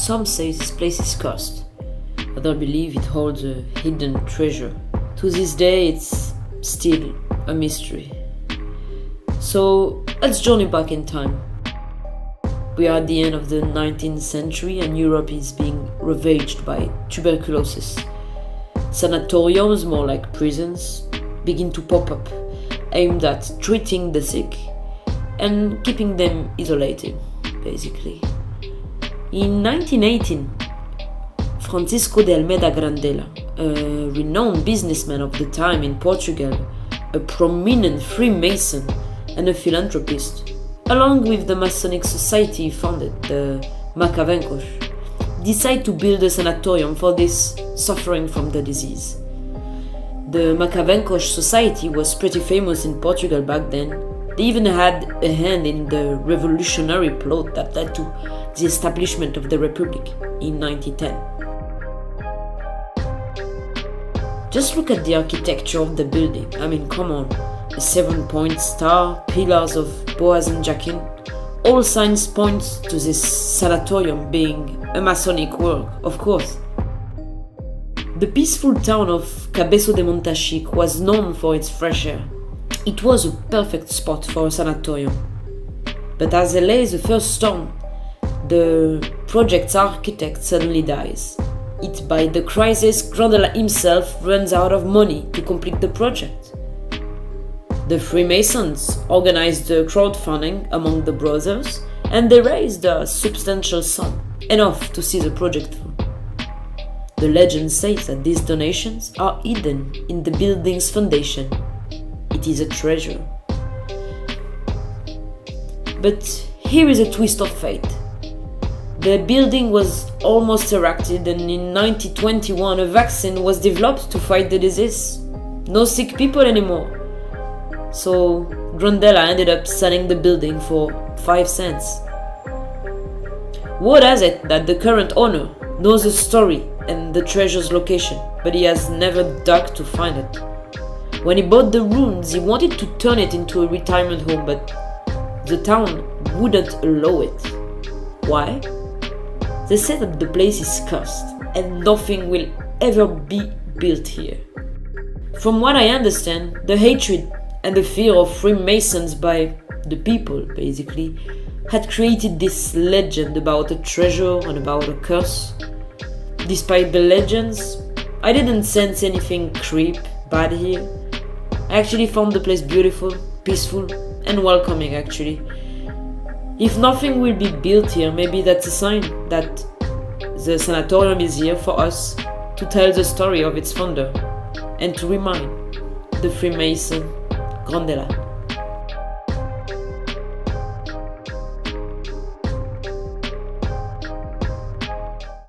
Some say this place is cursed, others believe it holds a hidden treasure. To this day, it's still a mystery. So let's journey back in time. We are at the end of the 19th century and Europe is being ravaged by tuberculosis. Sanatoriums, more like prisons, begin to pop up, aimed at treating the sick and keeping them isolated, basically. In 1918, Francisco de Almeida Grandella, a renowned businessman of the time in Portugal, a prominent Freemason and a philanthropist, along with the Masonic society he founded, the Macavencos, decided to build a sanatorium for those suffering from the disease. The Macavencos society was pretty famous in Portugal back then. They even had a hand in the revolutionary plot that led to the establishment of the Republic in 1910. Just look at the architecture of the building. I mean, come on. A 7-point star, pillars of Boaz and Jachin. All signs point to this sanatorium being a Masonic work, of course. The peaceful town of Cabeço de Montachique was known for its fresh air. It was a perfect spot for a sanatorium. But as they lay the first stone, the project's architect suddenly dies. Hit by the crisis, Grandella himself runs out of money to complete the project. The Freemasons organized the crowdfunding among the brothers and they raised a substantial sum, enough to see the project through. The legend says that these donations are hidden in the building's foundation. It is a treasure. But here is a twist of fate. The building was almost erected and in 1921 a vaccine was developed to fight the disease. No sick people anymore. So Grandella ended up selling the building for 5 cents. Word has it that the current owner knows the story and the treasure's location, but he has never dug to find it. When he bought the ruins, he wanted to turn it into a retirement home, but the town wouldn't allow it. Why? They said that the place is cursed and nothing will ever be built here. From what I understand, the hatred and the fear of Freemasons by the people, basically, had created this legend about a treasure and about a curse. Despite the legends, I didn't sense anything bad here. I actually found the place beautiful, peaceful, and welcoming actually. If nothing will be built here, maybe that's a sign that the sanatorium is here for us to tell the story of its founder and to remind the Freemason Grandella.